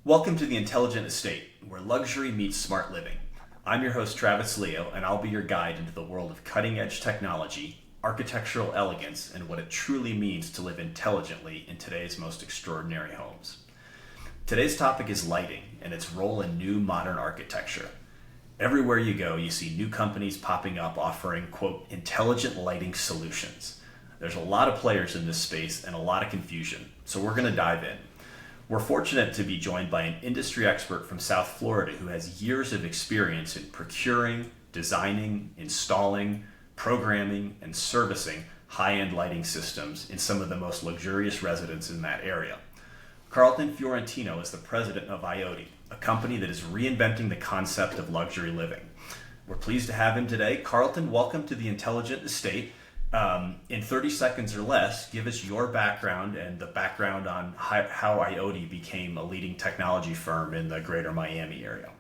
Welcome to the Intelligent Estate, where luxury meets smart living. I'm your host, Travis Leo, and I'll be your guide into the world of cutting-edge technology, architectural elegance, and what it truly means to live intelligently in today's most extraordinary homes. Today's topic is lighting and its role in new modern architecture. Everywhere you go, you see new companies popping up offering, quote, intelligent lighting solutions. There's a lot of players in this space and a lot of confusion, so we're going to dive in. We're fortunate to be joined by an industry expert from South Florida who has years of experience in procuring, designing, installing, programming, and servicing high-end lighting systems in some of the most luxurious residences in that area. Carlton Fiorentino is the president of IoT, a company that is reinventing the concept of luxury living. We're pleased to have him today. Carlton, welcome to the Intelligent Estate. In 30 seconds or less, give us your background and the background on how IoT became a leading technology firm in the greater Miami area.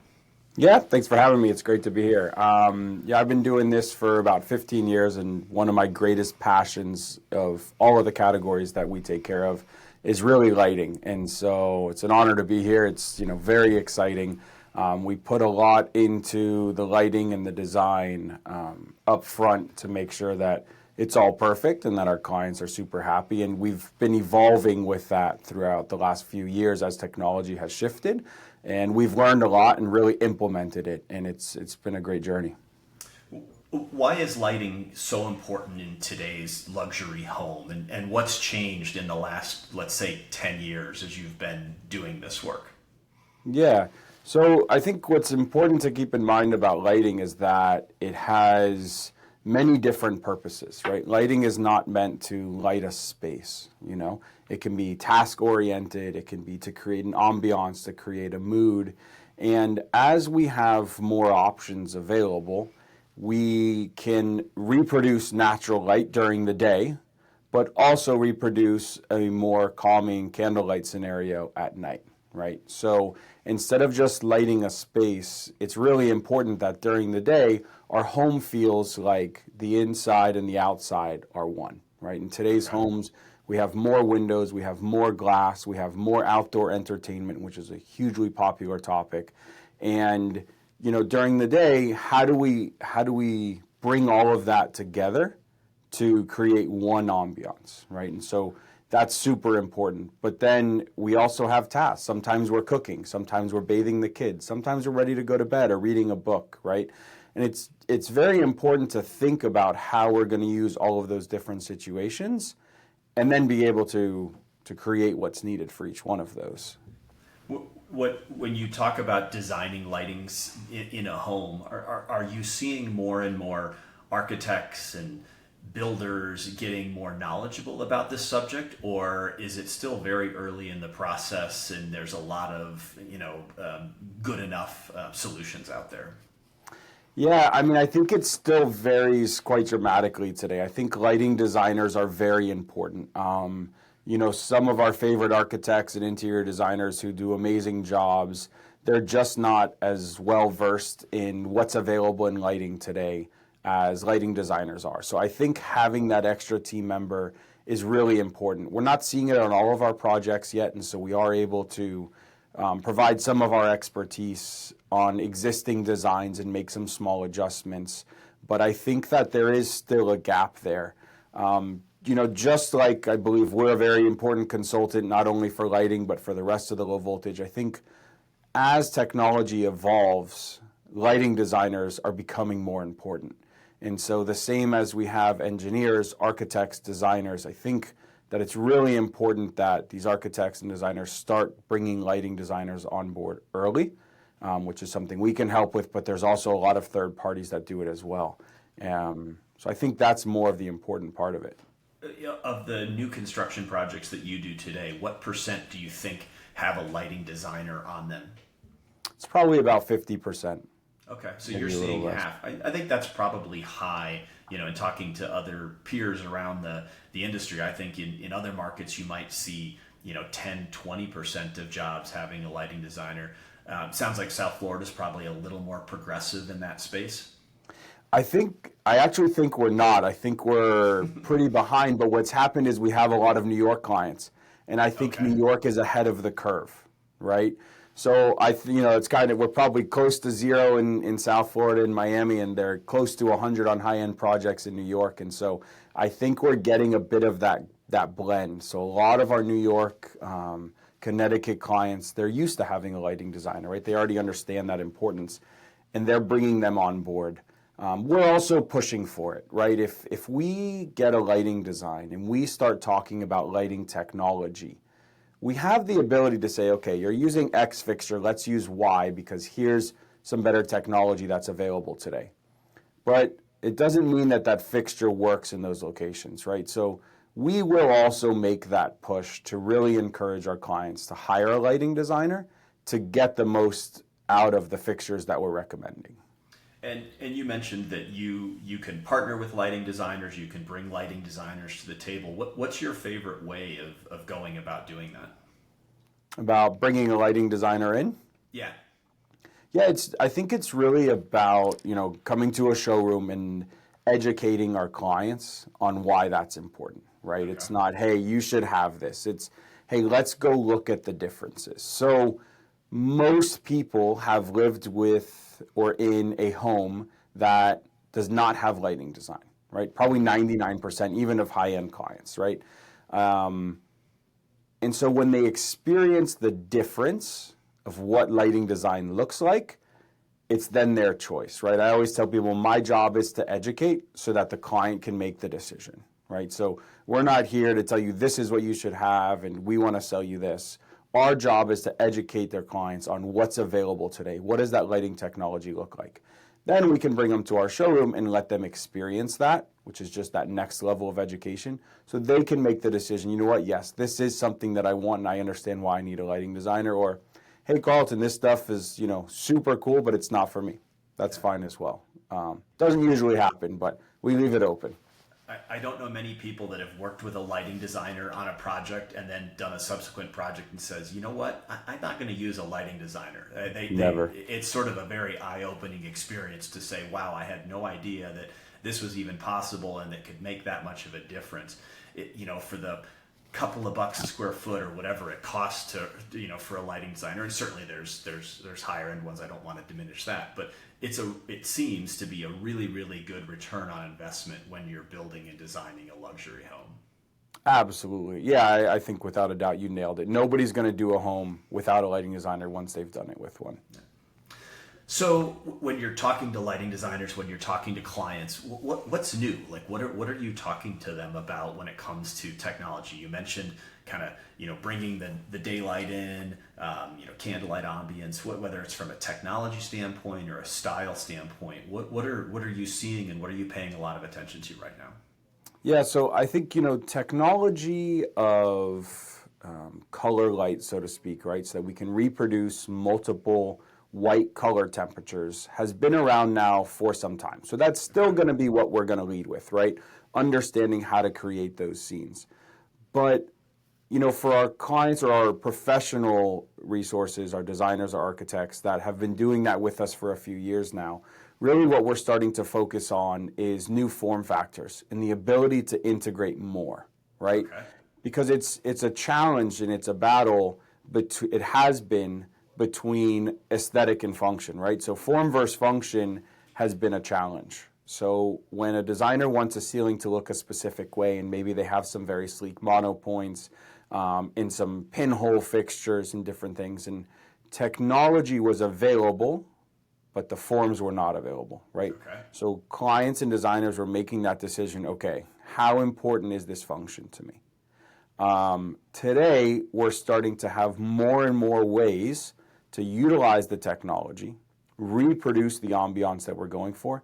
Yeah, thanks for having me. It's great to be here. I've been doing this for about 15 years, and one of my greatest passions of all of the categories that we take care of is really lighting. And so it's an honor to be here. It's very exciting. We put a lot into the lighting and the design up front to make sure that it's all perfect and that our clients are super happy. And we've been evolving with that throughout the last few years as technology has shifted. And we've learned a lot and really implemented it. And it's been a great journey. Why is lighting so important in today's luxury home? And what's changed in the last, let's say, 10 years as you've been doing this work? Yeah. So I think what's important to keep in mind about lighting is that it has many different purposes, right? Lighting is not meant to light a space, It can be task-oriented, it can be to create an ambiance, to create a mood. And as we have more options available, we can reproduce natural light during the day, but also reproduce a more calming candlelight scenario at night, right? So instead of just lighting a space, it's really important that during the day, our home feels like the inside and the outside are one, right? In today's homes, we have more windows, we have more glass, we have more outdoor entertainment, which is a hugely popular topic. And, during the day, how do we bring all of that together to create one ambiance, right? And so that's super important. But then we also have tasks. Sometimes we're cooking, sometimes we're bathing the kids, sometimes we're ready to go to bed or reading a book, right? And it's very important to think about how we're going to use all of those different situations and then be able to create what's needed for each one of those. When you talk about designing lightings in a home, are you seeing more and more architects and builders getting more knowledgeable about this subject, or is it still very early in the process and there's a lot of good enough solutions out there? Yeah, I think it still varies quite dramatically today. I think lighting designers are very important. Some of our favorite architects and interior designers who do amazing jobs, they're just not as well versed in what's available in lighting today as lighting designers are. So I think having that extra team member is really important. We're not seeing it on all of our projects yet, and so we are able to provide some of our expertise on existing designs and make some small adjustments. But I think that there is still a gap there. Just like I believe we're a very important consultant, not only for lighting, but for the rest of the low voltage, I think as technology evolves, lighting designers are becoming more important. And so the same as we have engineers, architects, designers, I think that it's really important that these architects and designers start bringing lighting designers on board early, which is something we can help with, but there's also a lot of third parties that do it as well. So I think that's more of the important part of it. Of the new construction projects that you do today, what % do you think have a lighting designer on them? It's probably about 50%. Okay, so you're seeing half. I think that's probably high. In talking to other peers around the industry, I think in other markets you might see 10, 20% of jobs having a lighting designer. Sounds like South Florida is probably a little more progressive in that space. I actually think we're not. I think we're pretty behind, but what's happened is we have a lot of New York clients, and I think New York is ahead of the curve, right? So it's kind of, we're probably close to zero in South Florida and Miami, and they're close to 100 on high-end projects in New York. And so I think we're getting a bit of that blend. So a lot of our New York, Connecticut clients, they're used to having a lighting designer, right? They already understand that importance, and they're bringing them on board. We're also pushing for it, right? If we get a lighting design and we start talking about lighting technology, we have the ability to say, okay, you're using X fixture, let's use Y because here's some better technology that's available today. But it doesn't mean that fixture works in those locations, right? So we will also make that push to really encourage our clients to hire a lighting designer to get the most out of the fixtures that we're recommending. And you mentioned that you can partner with lighting designers, you can bring lighting designers to the table. What's your favorite way of going about doing that? About bringing a lighting designer in? Yeah. Yeah, I think it's really about, coming to a showroom and educating our clients on why that's important, right? Okay. It's not, hey, you should have this. It's, hey, let's go look at the differences. So most people have lived with or in a home that does not have lighting design, right? Probably 99%, even of high-end clients, right? And so when they experience the difference of what lighting design looks like, it's then their choice, right? I always tell people my job is to educate so that the client can make the decision, right? So we're not here to tell you this is what you should have and we want to sell you this. Our job is to educate their clients on what's available today. What does that lighting technology look like? Then we can bring them to our showroom and let them experience that, which is just that next level of education, so they can make the decision, you know what, yes, this is something that I want and I understand why I need a lighting designer, or, hey, Carlton, this stuff is, super cool, but it's not for me. That's fine as well. Doesn't usually happen, but we leave it open. I don't know many people that have worked with a lighting designer on a project and then done a subsequent project and says, you know what, I'm not going to use a lighting designer. Never. It's sort of a very eye-opening experience to say, wow, I had no idea that this was even possible and that could make that much of a difference. For the couple of bucks a square foot or whatever it costs to, for a lighting designer, and certainly there's higher end ones. I don't want to diminish that, but it seems to be a really, really good return on investment when you're building and designing a luxury home. Absolutely. Yeah, I think without a doubt you nailed it. Nobody's going to do a home without a lighting designer once they've done it with one. Yeah. So when you're talking to lighting designers, when you're talking to clients, what's new? Like what are you talking to them about when it comes to technology? You mentioned kind of, bringing the daylight in, candlelight ambience, whether it's from a technology standpoint or a style standpoint. What are you seeing and what are you paying a lot of attention to right now? Yeah, so I think, technology of color light, so to speak, right? So that we can reproduce multiple white color temperatures has been around now for some time. So that's still going to be what we're going to lead with, right? Understanding how to create those scenes. But, for our clients or our professional resources, our designers, our architects that have been doing that with us for a few years now, really what we're starting to focus on is new form factors and the ability to integrate more, right? Okay. Because it's a challenge and it's a battle, but it has been between aesthetic and function, right? So form versus function has been a challenge. So when a designer wants a ceiling to look a specific way and maybe they have some very sleek monopoints and some pinhole fixtures and different things, and technology was available, but the forms were not available, right? Okay. So clients and designers were making that decision, okay, how important is this function to me? Today, we're starting to have more and more ways to utilize the technology, reproduce the ambiance that we're going for,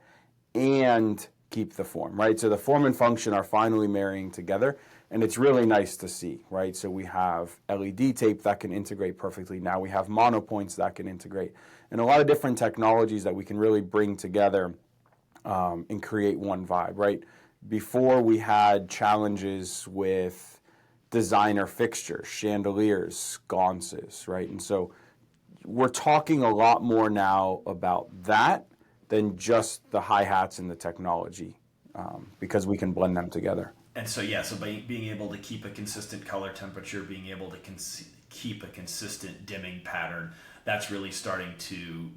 and keep the form, right? So the form and function are finally marrying together, and it's really nice to see, right? So we have LED tape that can integrate perfectly. Now we have monopoints that can integrate, and a lot of different technologies that we can really bring together and create one vibe, right? Before we had challenges with designer fixtures, chandeliers, sconces, right? And so we're talking a lot more now about that than just the hi-hats and the technology because we can blend them together. And so, so by being able to keep a consistent color temperature, being able to keep a consistent dimming pattern, that's really starting to,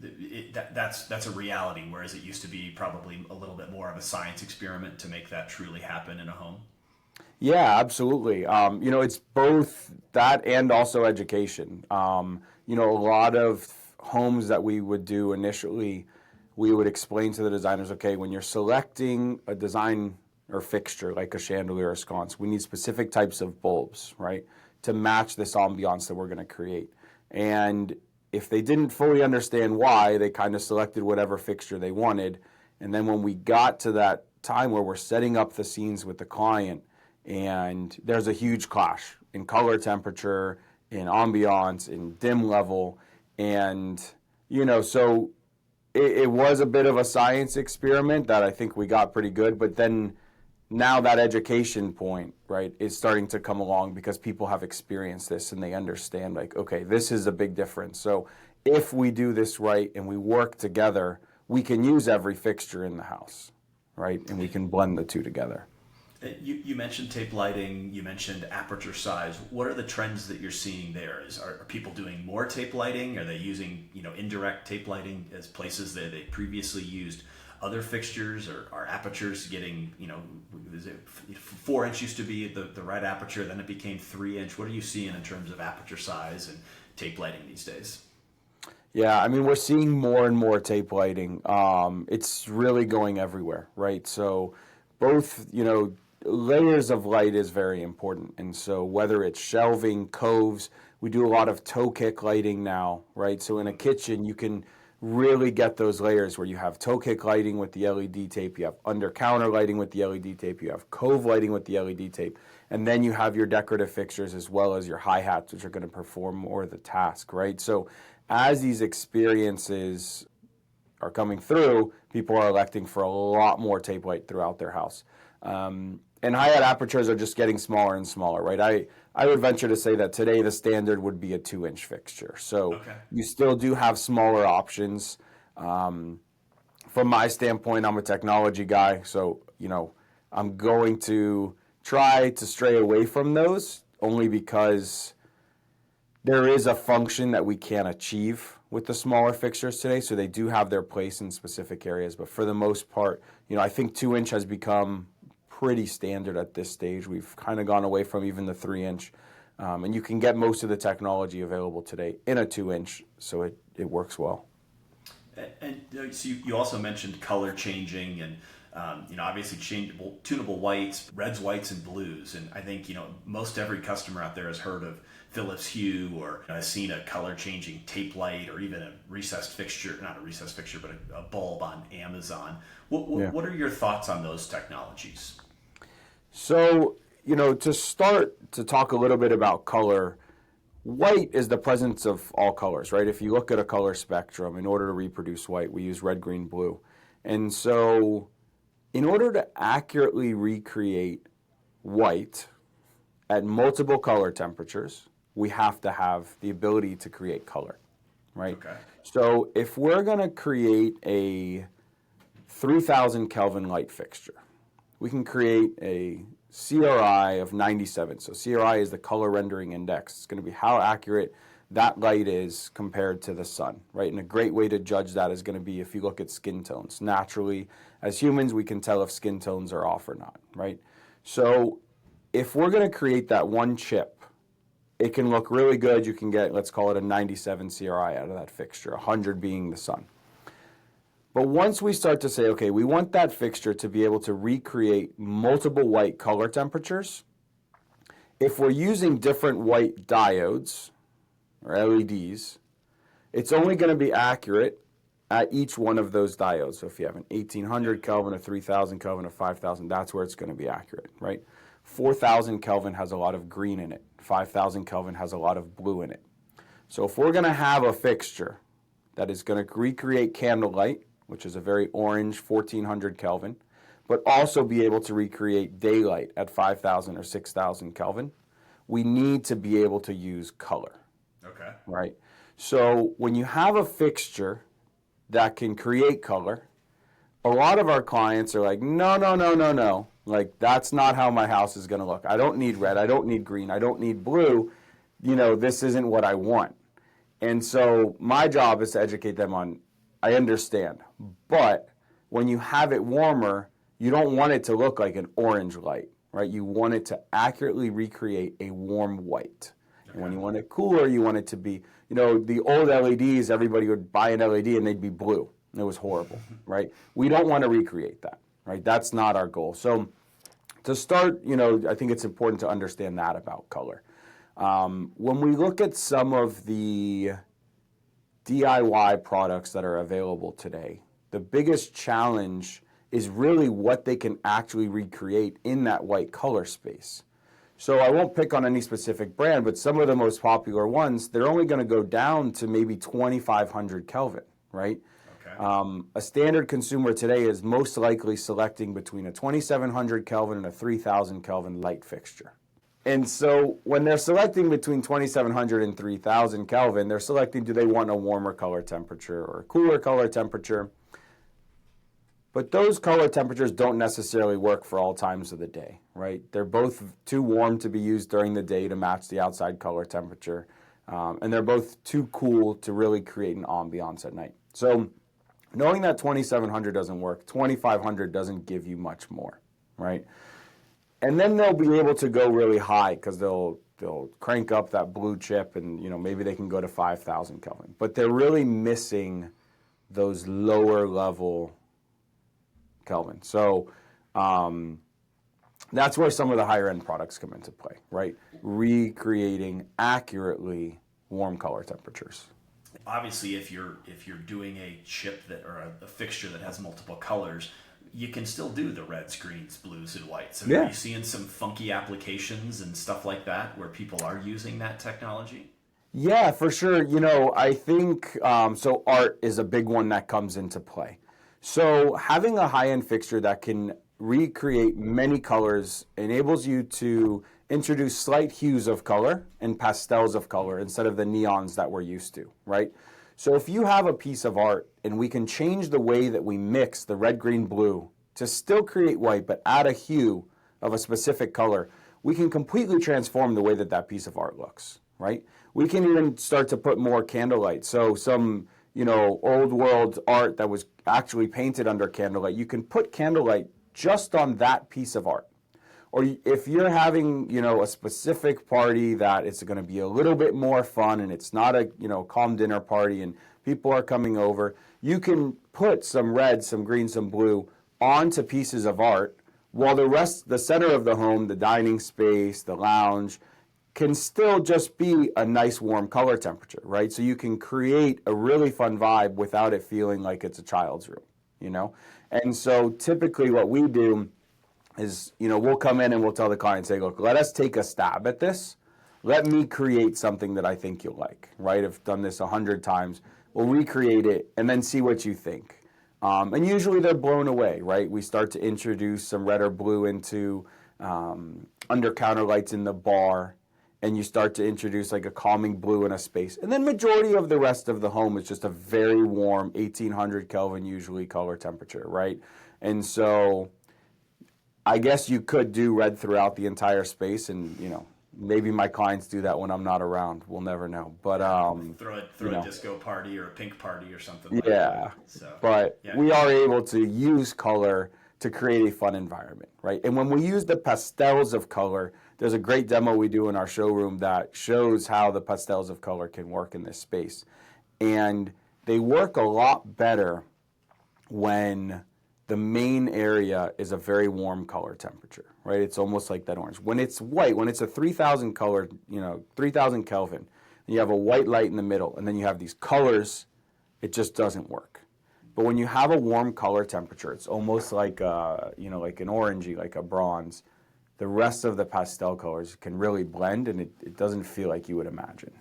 that's a reality, whereas it used to be probably a little bit more of a science experiment to make that truly happen in a home. Yeah, absolutely. It's both that and also education. A lot of homes that we would do initially, we would explain to the designers, okay, when you're selecting a design or fixture like a chandelier or sconce, we need specific types of bulbs, right, to match this ambiance that we're going to create. And if they didn't fully understand why, they kind of selected whatever fixture they wanted. And then when we got to that time where we're setting up the scenes with the client, and there's a huge clash in color temperature, in ambiance, in dim level, and so it was a bit of a science experiment that I think we got pretty good, but then now that education point, right, is starting to come along because people have experienced this and they understand, like, okay, this is a big difference. So if we do this right and we work together, we can use every fixture in the house, right, and we can blend the two together. You mentioned tape lighting, you mentioned aperture size. What are the trends that you're seeing there? Are people doing more tape lighting? Are they using indirect tape lighting as places that they previously used other fixtures, or are apertures getting, is it 4-inch used to be the right aperture, then it became 3-inch? What are you seeing in terms of aperture size and tape lighting these days? Yeah, I mean, we're seeing more and more tape lighting. It's really going everywhere, right? So both, layers of light is very important. And so whether it's shelving, coves, we do a lot of toe kick lighting now, right? So in a kitchen, you can really get those layers where you have toe kick lighting with the LED tape, you have under counter lighting with the LED tape, you have cove lighting with the LED tape, and then you have your decorative fixtures as well as your hi-hats, which are going to perform more of the task, right? So as these experiences are coming through, people are electing for a lot more tape light throughout their house. And hi-hat apertures are just getting smaller and smaller, right? I would venture to say that today the standard would be a 2-inch fixture. So you still do have smaller options. From my standpoint, I'm a technology guy, so I'm going to try to stray away from those only because there is a function that we can't achieve with the smaller fixtures today, so they do have their place in specific areas. But for the most part, I think 2-inch has become pretty standard at this stage. We've kind of gone away from even the 3-inch, and you can get most of the technology available today in a 2-inch, so it works well. And so you also mentioned color changing and obviously changeable, tunable whites, reds, whites, and blues. And I think most every customer out there has heard of Philips Hue or has seen a color changing tape light or even a recessed fixture, not a recessed fixture, but a bulb on Amazon. What are your thoughts on those technologies? So, to start to talk a little bit about color, white is the presence of all colors, right? If you look at a color spectrum, in order to reproduce white, we use red, green, blue. And so in order to accurately recreate white at multiple color temperatures, we have to have the ability to create color, right? Okay. So if we're going to create a 3,000 Kelvin light fixture, we can create a CRI of 97. So CRI is the color rendering index. It's going to be how accurate that light is compared to the sun, right? And a great way to judge that is going to be if you look at skin tones. Naturally, as humans, we can tell if skin tones are off or not, right? So if we're going to create that one chip, it can look really good. You can get, let's call it a 97 CRI out of that fixture, 100 being the sun. But once we start to say, okay, we want that fixture to be able to recreate multiple white color temperatures, if we're using different white diodes or LEDs, it's only going to be accurate at each one of those diodes. So if you have an 1800 Kelvin, a 3000 Kelvin, a 5000, that's where it's going to be accurate, right? 4000 Kelvin has a lot of green in it. 5000 Kelvin has a lot of blue in it. So if we're going to have a fixture that is going to recreate candlelight, which is a very orange 1400 Kelvin, but also be able to recreate daylight at 5000 or 6000 Kelvin, we need to be able to use color. Okay. Right? So when you have a fixture that can create color, a lot of our clients are like, no. Like, that's not how my house is going to look. I don't need red. I don't need green. I don't need blue. This isn't what I want. And so my job is to educate them on, I understand, but when you have it warmer, you don't want it to look like an orange light, right? You want it to accurately recreate a warm white. And when you want it cooler, you want it to be, the old LEDs, everybody would buy an LED and they'd be blue. It was horrible, right? We don't want to recreate that, right? That's not our goal. So to start, I think it's important to understand that about color. When we look at some of the DIY products that are available today, the biggest challenge is really what they can actually recreate in that white color space. So I won't pick on any specific brand, but some of the most popular ones, they're only going to go down to maybe 2,500 Kelvin, right? Okay. A standard consumer today is most likely selecting between a 2,700 Kelvin and a 3,000 Kelvin light fixture. And so when they're selecting between 2,700 and 3,000 Kelvin, they're selecting, do they want a warmer color temperature or a cooler color temperature? But those color temperatures don't necessarily work for all times of the day, right? They're both too warm to be used during the day to match the outside color temperature, and they're both too cool to really create an ambiance at night. So knowing that 2,700 doesn't work, 2,500 doesn't give you much more, right? And then they'll be able to go really high because they'll crank up that blue chip and maybe they can go to 5,000 Kelvin. But they're really missing those lower level Kelvin. So that's where some of the higher end products come into play, right? Recreating accurately warm color temperatures. Obviously, if you're doing a chip that or a fixture that has multiple colors, you can still do the reds, greens, blues, and whites. And Are you seeing some funky applications and stuff like that where people are using that technology? Yeah, for sure. I think so. Art is a big one that comes into play. So having a high-end fixture that can recreate many colors enables you to introduce slight hues of color and pastels of color instead of the neons that we're used to, right? So if you have a piece of art and we can change the way that we mix the red, green, blue to still create white but add a hue of a specific color, we can completely transform the way that that piece of art looks, right? We can even start to put more candlelight. So some old world art that was actually painted under candlelight, you can put candlelight just on that piece of art. Or if you're having, a specific party that it's going to be a little bit more fun and it's not a, calm dinner party and people are coming over, you can put some red, some green, some blue onto pieces of art while the center of the home, the dining space, the lounge, can still just be a nice warm color temperature, right? So you can create a really fun vibe without it feeling like it's a child's room, And so typically what we do is, we'll come in and we'll tell the client, say, look, let us take a stab at this. Let me create something that I think you'll like, right? I've done this 100 times. We'll recreate it and then see what you think. And usually they're blown away, right? We start to introduce some red or blue into under counter lights in the bar. And you start to introduce like a calming blue in a space. And then majority of the rest of the home is just a very warm 1,800 Kelvin usually color temperature, right? And so I guess you could do red throughout the entire space and, maybe my clients do that when I'm not around. We'll never know. But throw a disco party or a pink party or something like that. So, but we are able to use color to create a fun environment, right? And when we use the pastels of color, there's a great demo we do in our showroom that shows how the pastels of color can work in this space. And they work a lot better when the main area is a very warm color temperature, right? It's almost like that orange. When it's white, when it's a 3,000 color, 3,000 Kelvin, and you have a white light in the middle, and then you have these colors, it just doesn't work. But when you have a warm color temperature, it's almost like like an orangey, like a bronze. The rest of the pastel colors can really blend, and it doesn't feel like you would imagine.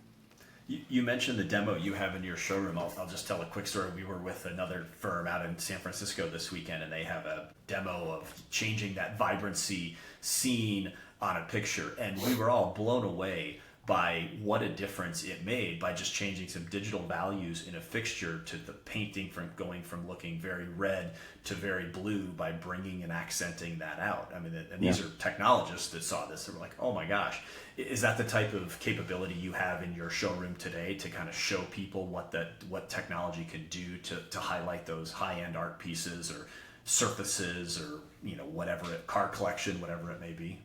You mentioned the demo you have in your showroom. I'll just tell a quick story. We were with another firm out in San Francisco this weekend, and they have a demo of changing that vibrancy scene on a picture. And we were all blown away by what a difference it made by just changing some digital values in a fixture, to the painting from going from looking very red to very blue by bringing and accenting that out. I mean, and these are technologists that saw this. They were like, oh my gosh. Is that the type of capability you have in your showroom today, to kind of show people what technology can do to highlight those high-end art pieces or surfaces, or whatever, car collection, whatever it may be?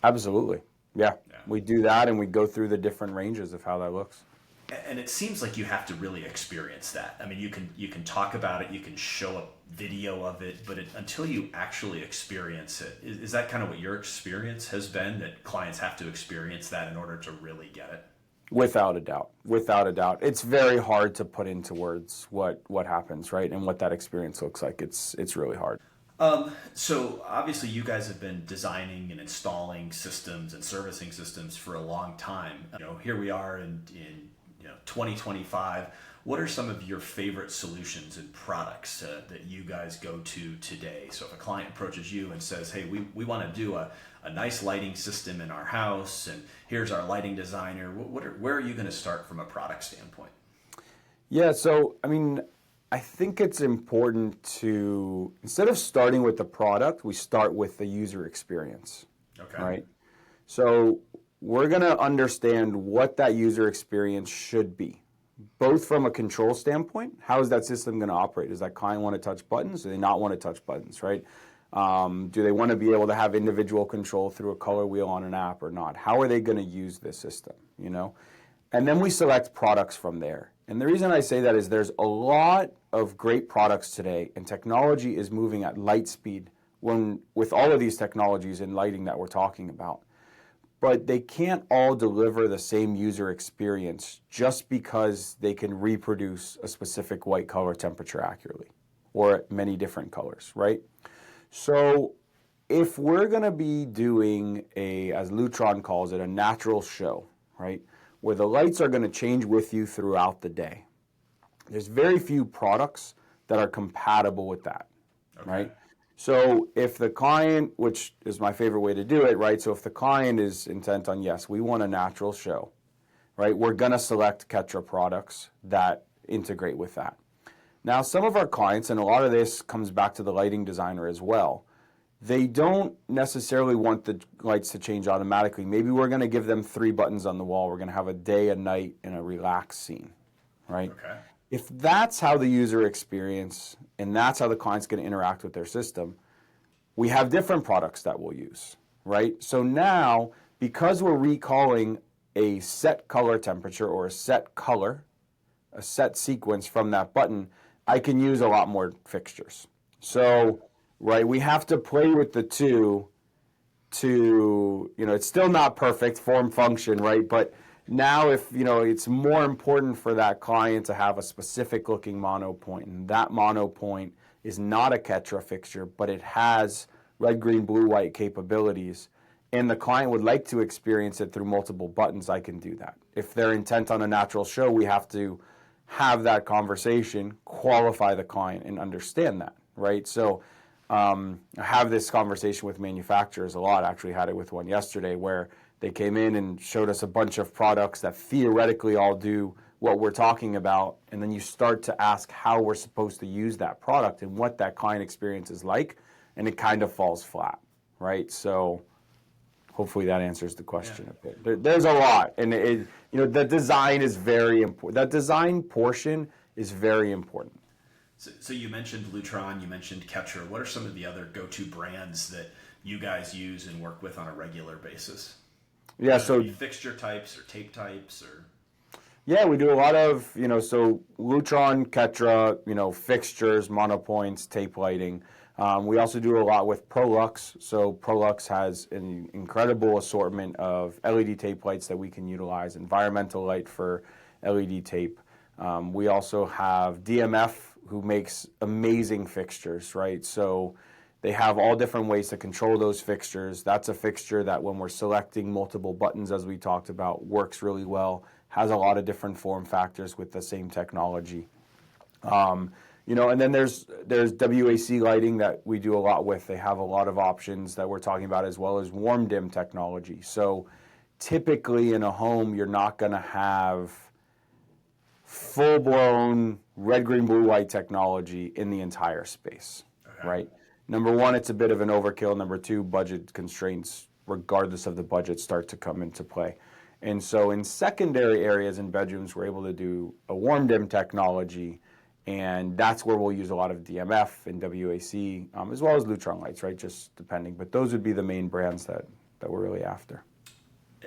Absolutely. Yeah. We do that, and we go through the different ranges of how that looks. And it seems like you have to really experience that. I mean, you can talk about it, you can show a video of it, but until you actually experience it, is that kind of what your experience has been, that clients have to experience that in order to really get it? Without a doubt. Without a doubt. It's very hard to put into words what happens, right? And what that experience looks like. It's really hard. So obviously you guys have been designing and installing systems and servicing systems for a long time. Here we are in 2025. What are some of your favorite solutions and products that you guys go to today? So if a client approaches you and says, hey, we want to do a nice lighting system in our house, and here's our lighting designer, where are you going to start from a product standpoint? Yeah, so I think it's important to, instead of starting with the product, we start with the user experience. Okay. Right? So we're going to understand what that user experience should be, both from a control standpoint. How is that system going to operate? Does that client want to touch buttons? Do they not want to touch buttons, right? Do they want to be able to have individual control through a color wheel on an app or not? How are they going to use this system, And then we select products from there. And the reason I say that is there's a lot of great products today, and technology is moving at light speed with all of these technologies in lighting that we're talking about. But they can't all deliver the same user experience just because they can reproduce a specific white color temperature accurately, or many different colors, right? So if we're going to be doing as Lutron calls it, a natural show, right, where the lights are going to change with you throughout the day, there's very few products that are compatible with that, right? So if the client, which is my favorite way to do it, right? So if the client is intent on, yes, we want a natural show, right? We're going to select Ketra products that integrate with that. Now, some of our clients, and a lot of this comes back to the lighting designer as well, they don't necessarily want the lights to change automatically. Maybe we're going to give them 3 buttons on the wall. We're going to have a day, a night, and a relaxed scene, right? Okay. If that's how the user experience and that's how the client's going to interact with their system, we have different products that we'll use, right? So now, because we're recalling a set color temperature or a set color, a set sequence from that button, I can use a lot more fixtures. So, right, we have to play with the two to, it's still not perfect form function, right? But now if, it's more important for that client to have a specific looking mono point, and that mono point is not a Ketra fixture, but it has red, green, blue, white capabilities, and the client would like to experience it through multiple buttons, I can do that. If they're intent on a natural show, we have to have that conversation, qualify the client, and understand that, right? So I have this conversation with manufacturers a lot. I actually had it with one yesterday where they came in and showed us a bunch of products that theoretically all do what we're talking about, and then you start to ask how we're supposed to use that product and what that client experience is like, and it kind of falls flat, right? So hopefully that answers the question a bit. There's a lot, and the design is very important. That design portion is very important. So you mentioned Lutron, you mentioned Ketra. What are some of the other go-to brands that you guys use and work with on a regular basis? Yeah, so fixture types or tape types or. Yeah, we do a lot of, so Lutron, Ketra, fixtures, monopoints, tape lighting. We also do a lot with Prolux. So Prolux has an incredible assortment of LED tape lights that we can utilize, environmental light for LED tape. We also have DMF, who makes amazing fixtures, right? So they have all different ways to control those fixtures. That's a fixture that when we're selecting multiple buttons, as we talked about, works really well, has a lot of different form factors with the same technology. And then there's WAC lighting that we do a lot with. They have a lot of options that we're talking about, as well as warm dim technology. So typically in a home, you're not going to have full-blown red, green, blue, white technology in the entire space, right? Number one, it's a bit of an overkill. Number two, budget constraints, regardless of the budget, start to come into play. And so in secondary areas in bedrooms, we're able to do a warm dim technology, and that's where we'll use a lot of DMF and WAC, as well as Lutron lights, right? Just depending. But those would be the main brands that we're really after.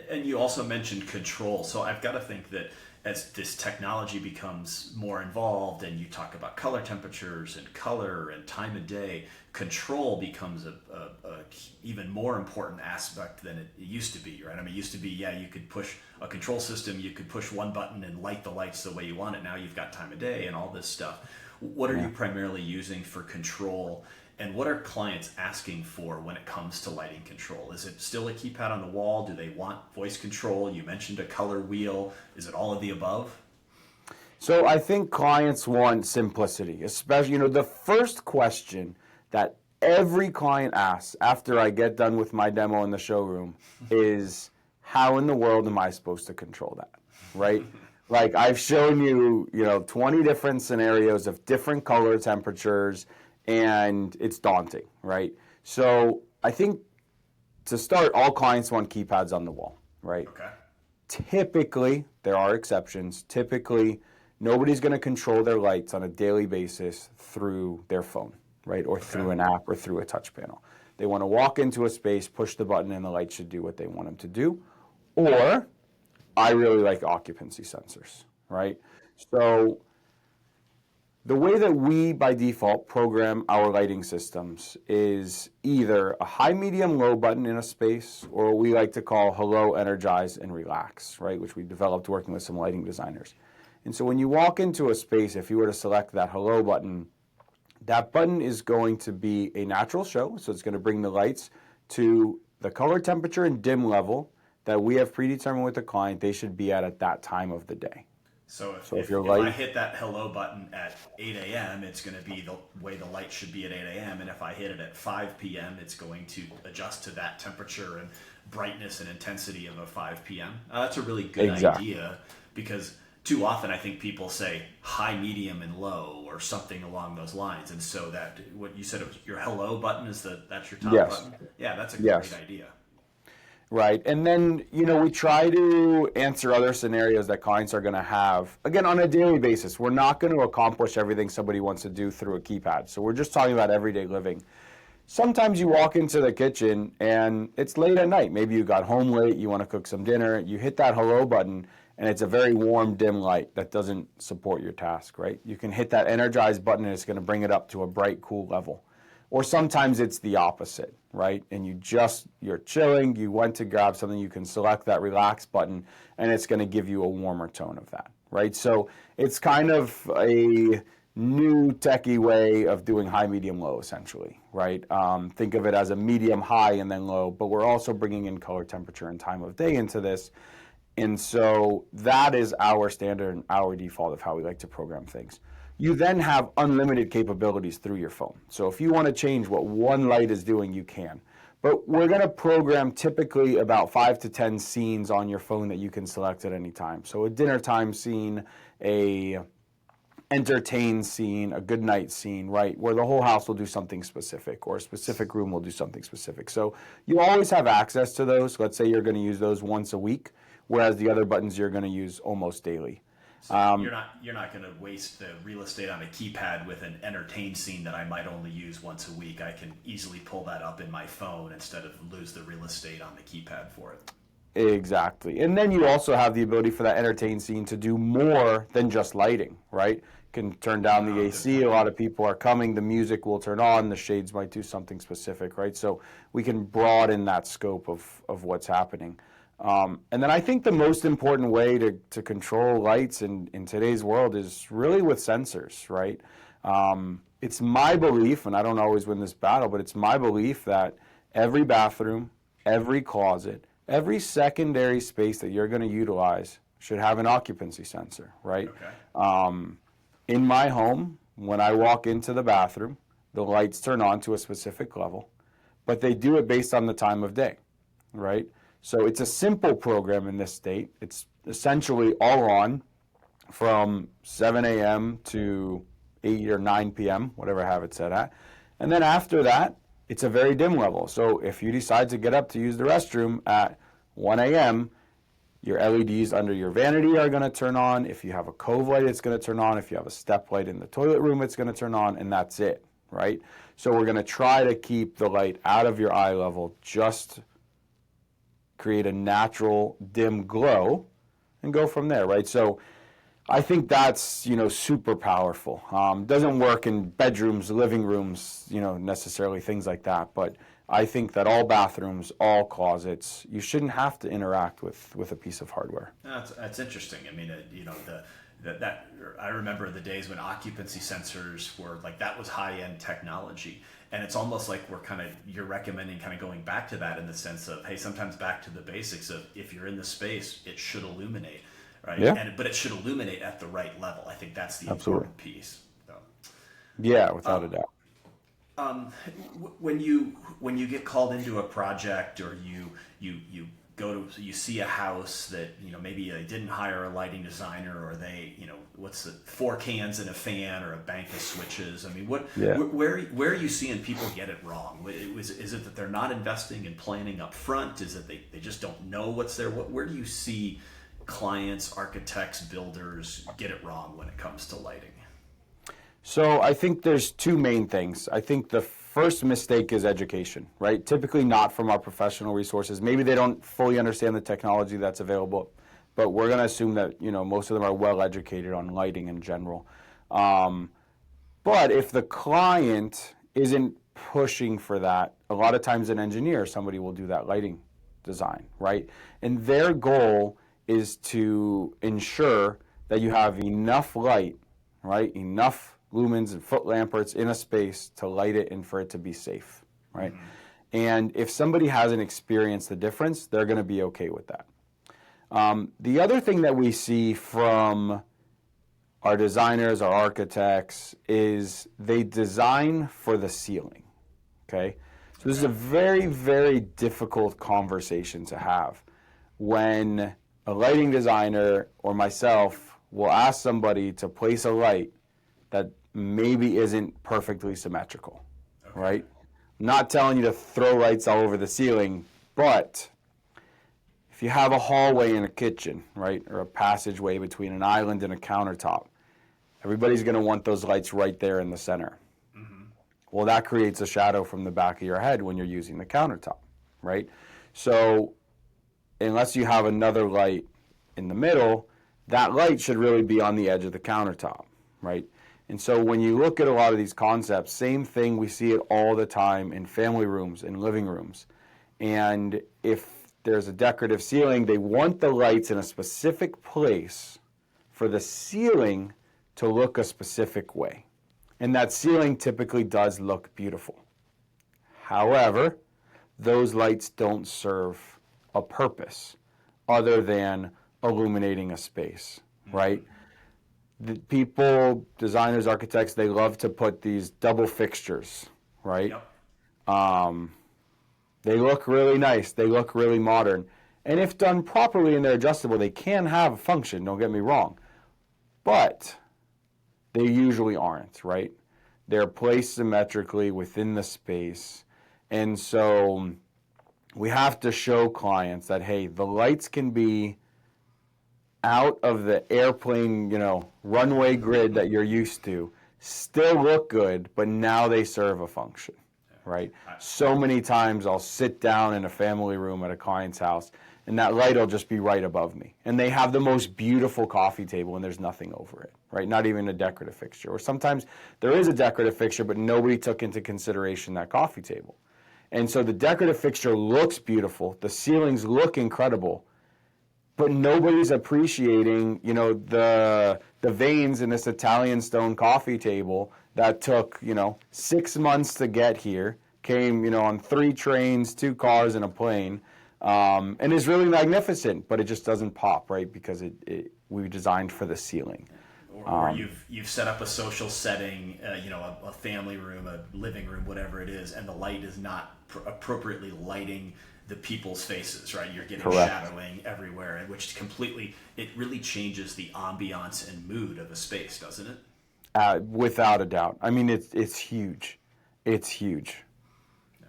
And you also mentioned control. So I've got to think that as this technology becomes more involved and you talk about color temperatures and color and time of day, control becomes a even more important aspect than it used to be, right? I mean, it used to be, yeah, you could push a control system, you could push one button and light the lights the way you want it. Now you've got time of day and all this stuff. What are you primarily using for control? And what are clients asking for when it comes to lighting control? Is it still a keypad on the wall? Do they want voice control? You mentioned a color wheel. Is it all of the above? So I think clients want simplicity, especially, the first question that every client asks after I get done with my demo in the showroom is, how in the world am I supposed to control that, right? Like, I've shown you, 20 different scenarios of different color temperatures, and it's daunting, right? So I think to start, all clients want keypads on the wall, right? Okay. Typically, there are exceptions. Typically, nobody's going to control their lights on a daily basis through their phone, right? Or through an app or through a touch panel. They want to walk into a space, push the button, and the light should do what they want them to do. Or I really like occupancy sensors, right? So the way that we, by default, program our lighting systems is either a high, medium, low button in a space, or what we like to call hello, energize, and relax, right? Which we developed working with some lighting designers. And so when you walk into a space, if you were to select that hello button, that button is going to be a natural show. So it's going to bring the lights to the color temperature and dim level that we have predetermined with the client they should be at that time of the day. So if I hit that hello button at 8 a.m., it's going to be the way the light should be at 8 a.m. And if I hit it at 5 p.m., it's going to adjust to that temperature and brightness and intensity of a 5 p.m. That's a really good idea, because too often I think people say high, medium, and low or something along those lines. And so that, what you said, it was your hello button that's your top button? Yeah, that's a great idea. Right. And then, we try to answer other scenarios that clients are going to have. Again, on a daily basis, we're not going to accomplish everything somebody wants to do through a keypad. So we're just talking about everyday living. Sometimes you walk into the kitchen and it's late at night. Maybe you got home late, you want to cook some dinner, you hit that hello button, and it's a very warm, dim light that doesn't support your task, right? You can hit that energize button and it's going to bring it up to a bright, cool level. Or sometimes it's the opposite, right? And you're chilling, you went to grab something, you can select that relax button, and it's going to give you a warmer tone of that, right? So it's kind of a new techie way of doing high, medium, low, essentially, right? Think of it as a medium, high, and then low, but we're also bringing in color temperature and time of day into this. And so that is our standard and our default of how we like to program things. You then have unlimited capabilities through your phone. So if you want to change what one light is doing, you can. But we're going to program typically about 5 to 10 scenes on your phone that you can select at any time. So a dinner time scene, a entertain scene, a good night scene, right? Where the whole house will do something specific, or a specific room will do something specific. So you always have access to those. Let's say you're going to use those once a week, whereas the other buttons you're going to use almost daily. So you're not going to waste the real estate on a keypad with an entertain scene that I might only use once a week. I can easily pull that up in my phone instead of lose the real estate on the keypad for it. Exactly. And then you also have the ability for that entertain scene to do more than just lighting, right? You can turn down the AC. A lot of people are coming. The music will turn on. The shades might do something specific, right? So we can broaden that scope of what's happening. And then I think the most important way to control lights in today's world is really with sensors, right? It's my belief, and I don't always win this battle, but it's my belief that every bathroom, every closet, every secondary space that you're going to utilize should have an occupancy sensor, right? Okay. In my home, when I walk into the bathroom, the lights turn on to a specific level, but they do it based on the time of day, right? So it's a simple program in this state. It's essentially all on from 7 a.m. to 8 or 9 p.m., whatever I have it set at. And then after that, it's a very dim level. So if you decide to get up to use the restroom at 1 a.m., your LEDs under your vanity are going to turn on. If you have a cove light, it's going to turn on. If you have a step light in the toilet room, it's going to turn on, and that's it, right? So we're going to try to keep the light out of your eye level, just create a natural dim glow, and go from there, right? So I think that's, super powerful. Doesn't work in bedrooms, living rooms, necessarily things like that. But I think that all bathrooms, all closets, you shouldn't have to interact with a piece of hardware. That's interesting. I mean, that I remember the days when occupancy sensors were like, that was high-end technology. And it's almost like you're recommending kind of going back to that in the sense of, hey, sometimes back to the basics of, if you're in the space, it should illuminate, right? Yeah. But it should illuminate at the right level. I think that's the Absolutely. important piece. So, Yeah, without a doubt. when you get called into a project, or you see a house that maybe they didn't hire a lighting designer, or they what's the 4 cans and a fan or a bank of switches. I mean, where are you seeing people get it wrong? Is it that they're not investing in planning up front? Is it they just don't know what's there? Where do you see clients, architects, builders get it wrong when it comes to lighting? So I think there's 2 main things. I think the first mistake is education, right? Typically not from our professional resources. Maybe they don't fully understand the technology that's available, but we're going to assume that most of them are well educated on lighting in general. But if the client isn't pushing for that, a lot of times an engineer, somebody will do that lighting design, right? And their goal is to ensure that you have enough light, right? Enough lumens and foot lamperts in a space to light it and for it to be safe, right? Mm-hmm. And if somebody hasn't experienced the difference, they're going to be okay with that. The other thing that we see from our designers, our architects, is they design for the ceiling, okay? So this is a very, very difficult conversation to have when a lighting designer or myself will ask somebody to place a light that maybe isn't perfectly symmetrical, right? I'm not telling you to throw lights all over the ceiling, but if you have a hallway in a kitchen, right, or a passageway between an island and a countertop, everybody's going to want those lights right there in the center. Mm-hmm. Well, that creates a shadow from the back of your head when you're using the countertop, right? So unless you have another light in the middle, that light should really be on the edge of the countertop, right? And so when you look at a lot of these concepts, same thing, we see it all the time in family rooms and living rooms. And if there's a decorative ceiling, they want the lights in a specific place for the ceiling to look a specific way. And that ceiling typically does look beautiful. However, those lights don't serve a purpose other than illuminating a space, right? The people, designers, architects, they love to put these double fixtures, right? Yep. They look really nice. They look really modern. And if done properly and they're adjustable, they can have a function, don't get me wrong. But they usually aren't, right? They're placed symmetrically within the space. And so we have to show clients that, hey, the lights can be out of the airplane, runway grid that you're used to, still look good, but now they serve a function, right? So many times I'll sit down in a family room at a client's house, and that light will just be right above me. And they have the most beautiful coffee table, and there's nothing over it, right? Not even a decorative fixture. Or sometimes there is a decorative fixture, but nobody took into consideration that coffee table. And so the decorative fixture looks beautiful, the ceilings look incredible, but nobody's appreciating, the veins in this Italian stone coffee table that took, 6 months to get here, came, on 3 trains, 2 cars, and a plane, and is really magnificent, but it just doesn't pop, right? Because we designed for the ceiling. Or you've set up a social setting, a family room, a living room, whatever it is, and the light is not appropriately lighting the people's faces, right? You're getting Correct. shadowing everywhere, and which completely, it really changes the ambiance and mood of a space, doesn't it? Without a doubt. I mean, it's huge. It's huge. Yeah.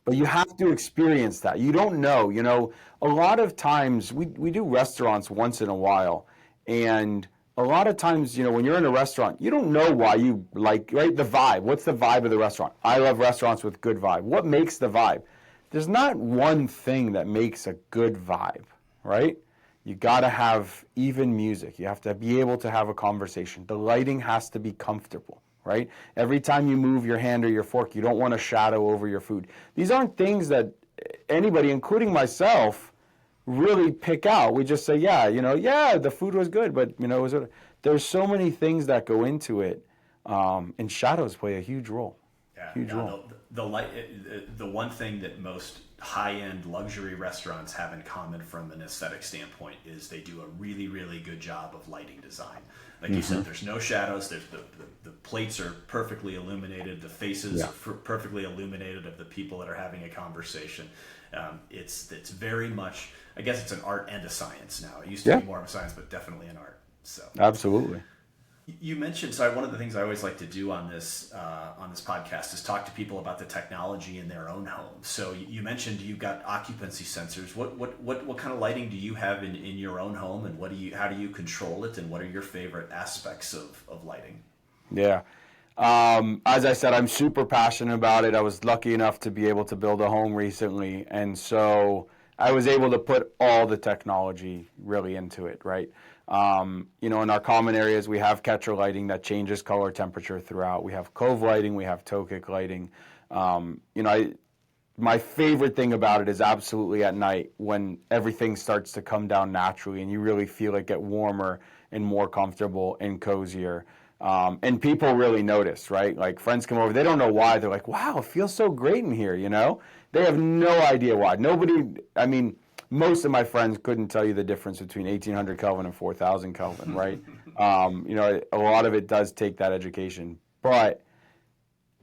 But you have to experience that. You don't know. A lot of times we do restaurants once in a while, and a lot of times, when you're in a restaurant, you don't know why you like, right? The vibe. What's the vibe of the restaurant? I love restaurants with good vibe. What makes the vibe? There's not one thing that makes a good vibe, right? You got to have even music. You have to be able to have a conversation. The lighting has to be comfortable, right? Every time you move your hand or your fork, you don't want to shadow over your food. These aren't things that anybody, including myself, really pick out. We just say, yeah, the food was good, but there's so many things that go into it, and shadows play a huge role. Yeah, huge role. The one thing that most high-end luxury restaurants have in common from an aesthetic standpoint is they do a really, really good job of lighting design. Like you said, there's no shadows. There's the plates are perfectly illuminated. The faces are perfectly illuminated of the people that are having a conversation. It's very much, I guess it's an art and a science now. It used to be more of a science, but definitely an art. So Absolutely. you mentioned, so one of the things I always like to do on this podcast is talk to people about the technology in their own home. So you mentioned you've got occupancy sensors. What kind of lighting do you have in your own home, and how do you control it, and what are your favorite aspects of lighting? Yeah. As I said, I'm super passionate about it. I was lucky enough to be able to build a home recently, and so I was able to put all the technology really into it, right? In our common areas, we have catcher lighting that changes color temperature throughout. We have cove lighting, we have toe kick lighting. My favorite thing about it is absolutely at night when everything starts to come down naturally and you really feel it get warmer and more comfortable and cozier. And people really notice, right? Like friends come over, they don't know why. They're like, wow, it feels so great in here, They have no idea why. Most of my friends couldn't tell you the difference between 1800 Kelvin and 4000 Kelvin, right? A lot of it does take that education. But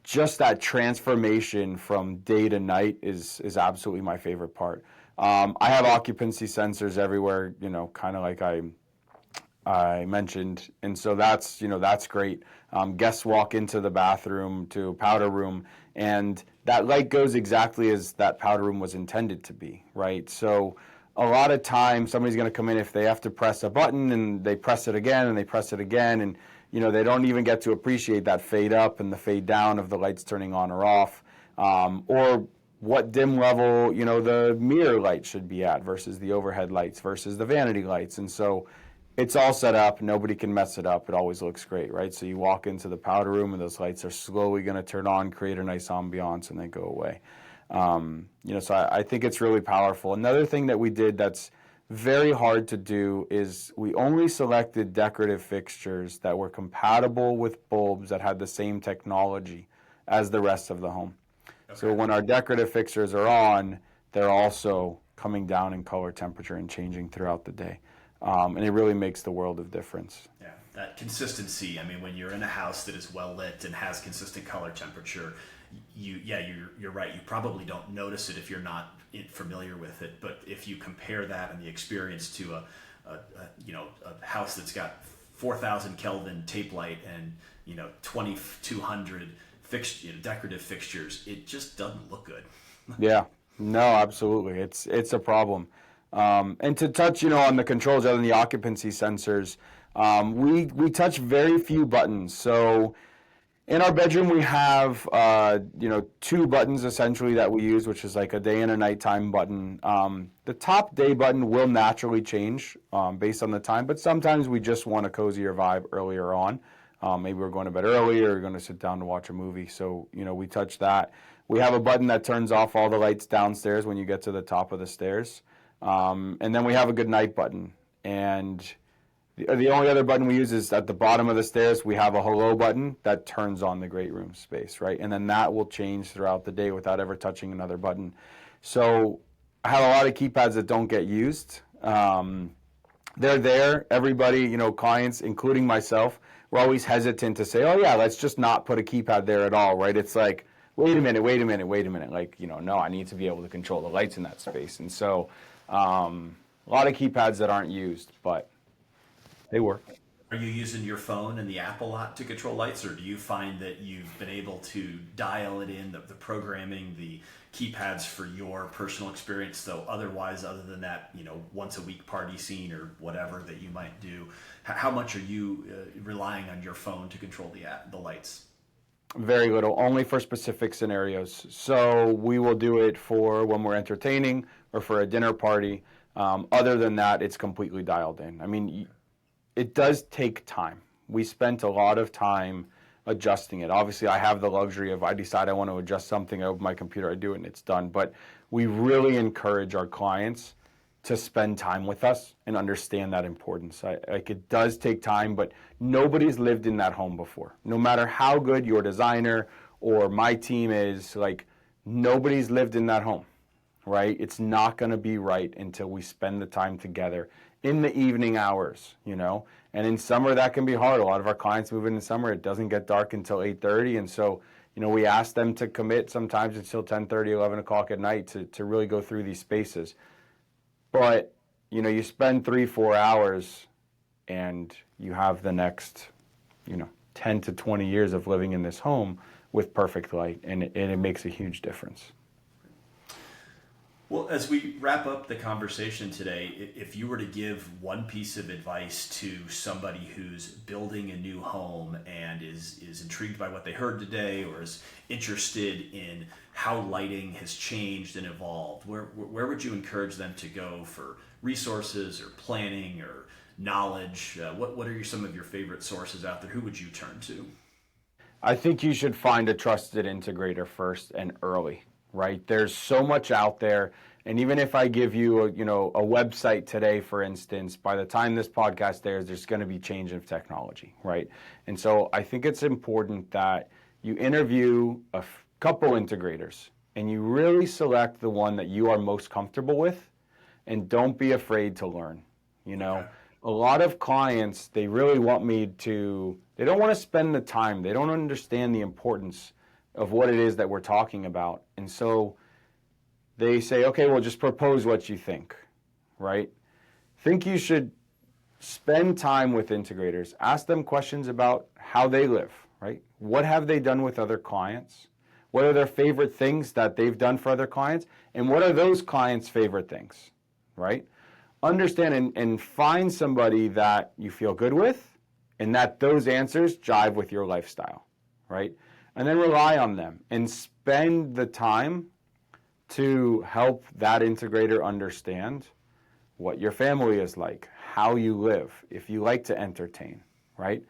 just that transformation from day to night is absolutely my favorite part. I have occupancy sensors everywhere, kind of like I mentioned, and so that's great. Guests walk into the bathroom to powder room, and that light goes exactly as that powder room was intended to be, right? So a lot of times somebody's going to come in, if they have to press a button and they press it again and they press it again, and they don't even get to appreciate that fade up and the fade down of the lights turning on or off, or what dim level the mirror light should be at versus the overhead lights versus the vanity lights. And so it's all set up. Nobody can mess it up. It always looks great, right? So you walk into the powder room and those lights are slowly going to turn on, create a nice ambiance, and then go away. So I think it's really powerful. Another thing that we did that's very hard to do is we only selected decorative fixtures that were compatible with bulbs that had the same technology as the rest of the home. Okay. So when our decorative fixtures are on, they're also coming down in color temperature and changing throughout the day. And it really makes the world of difference. Yeah, that consistency. When you're in a house that is well lit and has consistent color temperature, you're right. You probably don't notice it if you're not familiar with it. But if you compare that and the experience to a house that's got 4,000 Kelvin tape light and 2,200 decorative fixtures, it just doesn't look good. Yeah, no, absolutely. It's a problem. And to touch, on the controls other than the occupancy sensors, we touch very few buttons. So in our bedroom, we have, two buttons essentially that we use, which is like a day and a nighttime button. The top day button will naturally change based on the time, but sometimes we just want a cozier vibe earlier on. Maybe we're going to bed early or we're going to sit down to watch a movie. So, we touch that. We have a button that turns off all the lights downstairs when you get to the top of the stairs. And then we have a good night button. And the only other button we use is at the bottom of the stairs. We have a hello button that turns on the great room space, right? And then that will change throughout the day without ever touching another button. So I have a lot of keypads that don't get used. They're there. Everybody, clients, including myself, we're always hesitant to say, oh yeah, let's just not put a keypad there at all, right? It's like, wait a minute. Like, no, I need to be able to control the lights in that space. And so a lot of keypads that aren't used, but they work. Are you using your phone and the app a lot to control lights, or do you find that you've been able to dial it in, the programming, the keypads for your personal experience, though otherwise, other than that, once a week party scene or whatever that you might do, how much are you relying on your phone to control the lights? Very little, only for specific scenarios. So we will do it for when we're entertaining or for a dinner party. Other than that, it's completely dialed in. I mean, it does take time. We spent a lot of time adjusting it. Obviously, I have the luxury of I decide I want to adjust something, I open my computer, I do it, and it's done. But we really encourage our clients to spend time with us and understand that importance. Like, it does take time, but nobody's lived in that home before. No matter how good your designer or my team is, like, nobody's lived in that home, right? It's not going to be right until we spend the time together in the evening hours, And in summer, that can be hard. A lot of our clients move in the summer. It doesn't get dark until 8:30. And so, we ask them to commit sometimes until 10:30, 11 o'clock at night to really go through these spaces. But, you spend 3-4 hours and you have the next, 10 to 20 years of living in this home with perfect light. And it makes a huge difference. Well, as we wrap up the conversation today, if you were to give one piece of advice to somebody who's building a new home and is intrigued by what they heard today, or is interested in how lighting has changed and evolved, where would you encourage them to go for resources or planning or knowledge? What are some of your favorite sources out there? Who would you turn to? I think you should find a trusted integrator first and early. Right? There's so much out there. And even if I give you a website today, for instance, by the time this podcast airs, there's going to be change of technology, right? And so I think it's important that you interview a couple integrators and you really select the one that you are most comfortable with, and don't be afraid to learn. Okay. A lot of clients, they really want me to, they don't want to spend the time. They don't understand the importance of what it is that we're talking about. And so they say, okay, well, just propose what you think, right? Think you should spend time with integrators. Ask them questions about how they live, right? What have they done with other clients? What are their favorite things that they've done for other clients? And what are those clients' favorite things, right? Understand and find somebody that you feel good with and that those answers jive with your lifestyle, right? And then rely on them and spend the time to help that integrator understand what your family is like, how you live, if you like to entertain, right?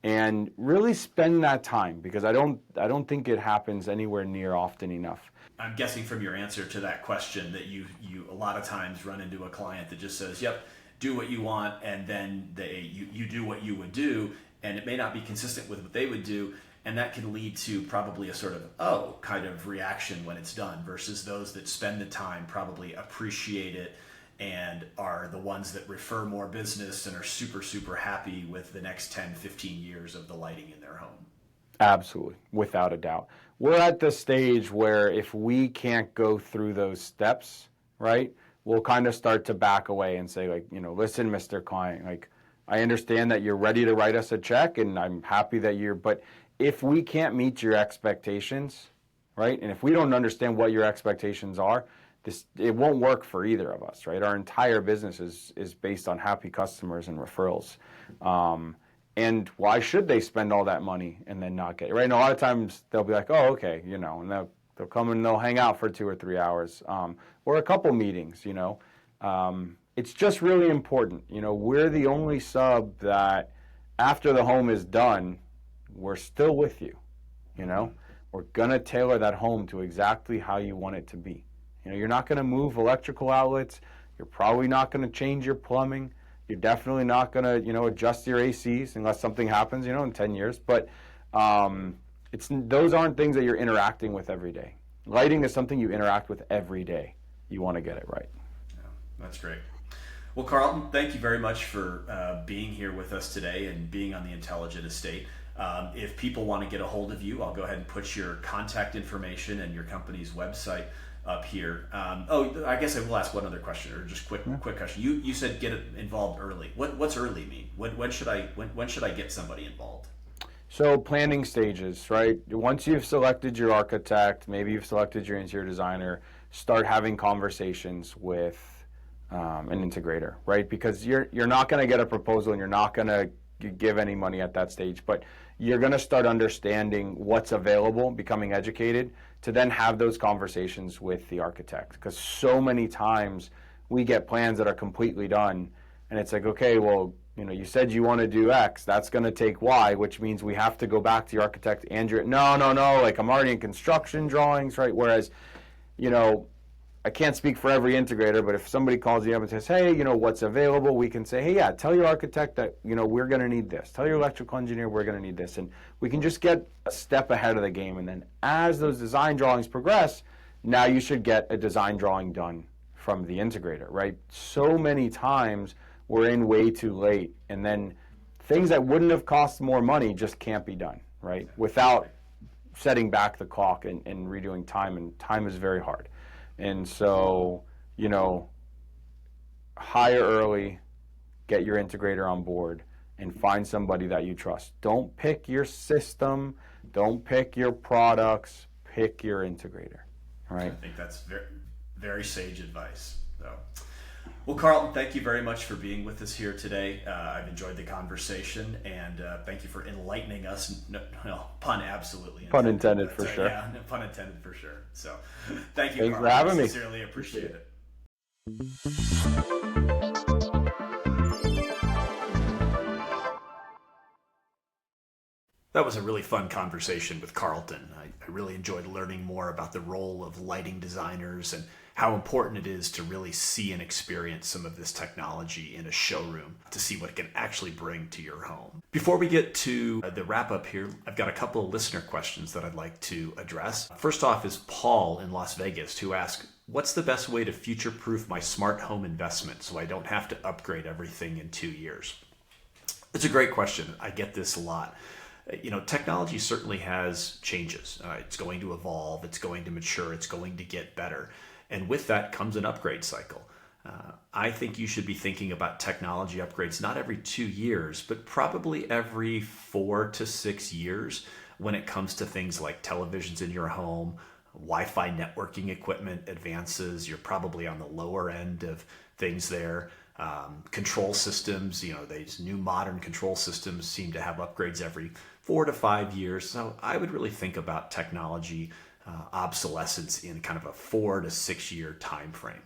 And really spend that time, because I don't think it happens anywhere near often enough. I'm guessing from your answer to that question that you a lot of times run into a client that just says, yep, do what you want, and then you do what you would do, and it may not be consistent with what they would do. And that can lead to probably a sort of, kind of reaction when it's done, versus those that spend the time, probably appreciate it, and are the ones that refer more business and are super, super happy with the next 10, 15 years of the lighting in their home. Absolutely, without a doubt. We're at the stage where if we can't go through those steps, right, we'll kind of start to back away and say, like, listen, Mr. Client, like, I understand that you're ready to write us a check, and I'm happy that but if we can't meet your expectations, right, and if we don't understand what your expectations are, it won't work for either of us, right? Our entire business is based on happy customers and referrals. And why should they spend all that money and then not get it, right? And a lot of times they'll be like, oh, okay, and they'll come and they'll hang out for 2 or 3 hours, or a couple meetings, It's just really important. We're the only sub that after the home is done, we're still with you, We're going to tailor that home to exactly how you want it to be. You're not going to move electrical outlets. You're probably not going to change your plumbing. You're definitely not going to, adjust your ACs unless something happens, in 10 years. But those aren't things that you're interacting with every day. Lighting is something you interact with every day. You want to get it right. Yeah, that's great. Well, Carlton, thank you very much for being here with us today and being on the Intelligent Estate. If people want to get a hold of you, I'll go ahead and put your contact information and your company's website up here. I guess I will ask one other question, or just quick question. You said get involved early. What's early mean? When should I get somebody involved? So planning stages, right? Once you've selected your architect, maybe you've selected your interior designer, start having conversations with an integrator, right? Because you're not going to get a proposal and you're not going to give any money at that stage, but you're going to start understanding what's available, becoming educated, to then have those conversations with the architect. Because so many times we get plans that are completely done, and it's like, okay, well, you said you want to do X, that's going to take Y, which means we have to go back to your architect and no, like I'm already in construction drawings, right? Whereas, I can't speak for every integrator, but if somebody calls you up and says, hey, what's available, we can say, hey, yeah, tell your architect that, we're going to need this. Tell your electrical engineer we're going to need this. And we can just get a step ahead of the game. And then as those design drawings progress, now you should get a design drawing done from the integrator, right? So many times we're in way too late. And then things that wouldn't have cost more money just can't be done, right? Without setting back the clock and redoing time. And time is very hard. And so, hire early, get your integrator on board, and find somebody that you trust. Don't pick your system, don't pick your products, pick your integrator, right? I think that's very, very sage advice. So, well, Carlton, thank you very much for being with us here today. I've enjoyed the conversation, and thank you for enlightening us. No, pun absolutely. Pun intended for sure. Yeah, pun intended for sure. So, thank you, Thanks Carlton. for having me. Sincerely appreciate it. That was a really fun conversation with Carlton. I really enjoyed learning more about the role of lighting designers and how important it is to really see and experience some of this technology in a showroom to see what it can actually bring to your home. Before we get to the wrap up here, I've got a couple of listener questions that I'd like to address. First off is Paul in Las Vegas, who asked, what's the best way to future-proof my smart home investment so I don't have to upgrade everything in 2 years? It's a great question. I get this a lot. Technology certainly has changes. It's going to evolve, it's going to mature, it's going to get better. And with that comes an upgrade cycle. I think you should be thinking about technology upgrades not every 2 years, but probably every 4 to 6 years when it comes to things like televisions in your home, Wi-Fi networking equipment advances. You're probably on the lower end of things there. Control systems, these new modern control systems seem to have upgrades every 4 to 5 years. So I would really think about technology obsolescence in kind of a 4 to 6 year time frame.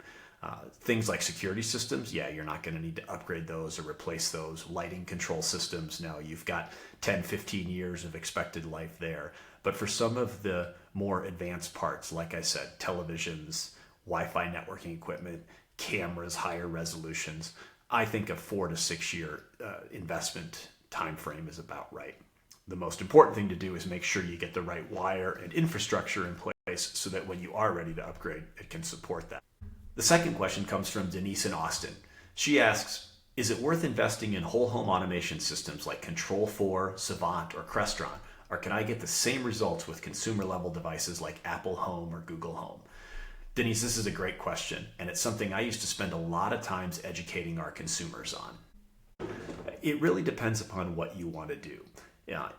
Things like security systems, you're not going to need to upgrade those or replace those. Lighting control systems, no, you've got 10, 15 years of expected life there. But for some of the more advanced parts, like I said, televisions, Wi-Fi networking equipment, cameras, higher resolutions, I think a 4 to 6 year investment time frame is about right. The most important thing to do is make sure you get the right wire and infrastructure in place so that when you are ready to upgrade, it can support that. The second question comes from Denise in Austin. She asks, is it worth investing in whole home automation systems like Control4, Savant, or Crestron, or can I get the same results with consumer level devices like Apple Home or Google Home? Denise, this is a great question, and it's something I used to spend a lot of times educating our consumers on. It really depends upon what you want to do.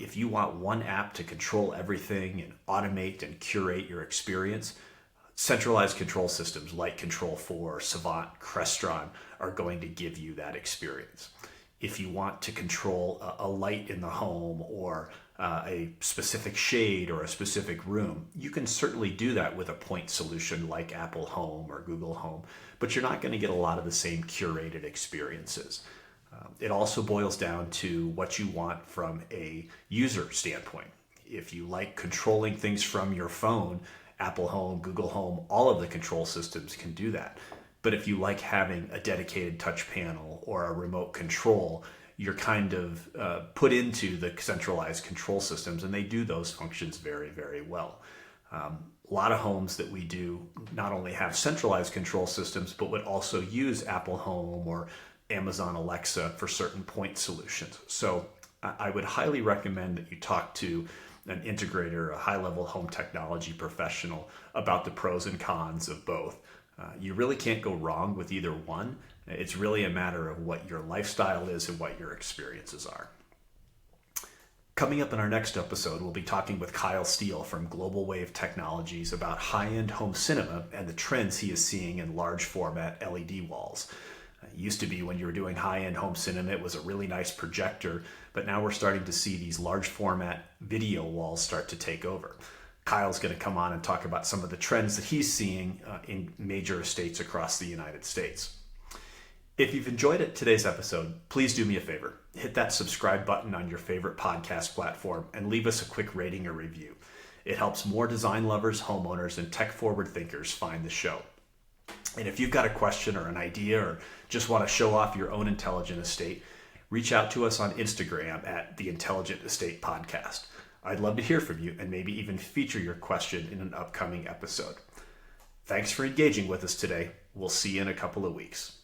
If you want one app to control everything and automate and curate your experience, centralized control systems like Control4, Savant, Crestron are going to give you that experience. If you want to control a light in the home or a specific shade or a specific room, you can certainly do that with a point solution like Apple Home or Google Home, but you're not going to get a lot of the same curated experiences. It also boils down to what you want from a user standpoint. If you like controlling things from your phone, Apple Home, Google Home, all of the control systems can do that. But if you like having a dedicated touch panel or a remote control, you're kind of put into the centralized control systems, and they do those functions very, very well. A lot of homes that we do not only have centralized control systems, but would also use Apple Home or Amazon Alexa for certain point solutions. So I would highly recommend that you talk to an integrator, a high-level home technology professional about the pros and cons of both. You really can't go wrong with either one. It's really a matter of what your lifestyle is and what your experiences are. Coming up in our next episode, we'll be talking with Kyle Steele from Global Wave Technologies about high-end home cinema and the trends he is seeing in large format LED walls. It used to be when you were doing high-end home cinema, it was a really nice projector, but now we're starting to see these large format video walls start to take over. Kyle's going to come on and talk about some of the trends that he's seeing in major estates across the United States. If you've enjoyed today's episode, please do me a favor. Hit that subscribe button on your favorite podcast platform and leave us a quick rating or review. It helps more design lovers, homeowners, and tech-forward thinkers find the show. And if you've got a question or an idea or just want to show off your own intelligent estate, reach out to us on Instagram at the Intelligent Estate Podcast. I'd love to hear from you and maybe even feature your question in an upcoming episode. Thanks for engaging with us today. We'll see you in a couple of weeks.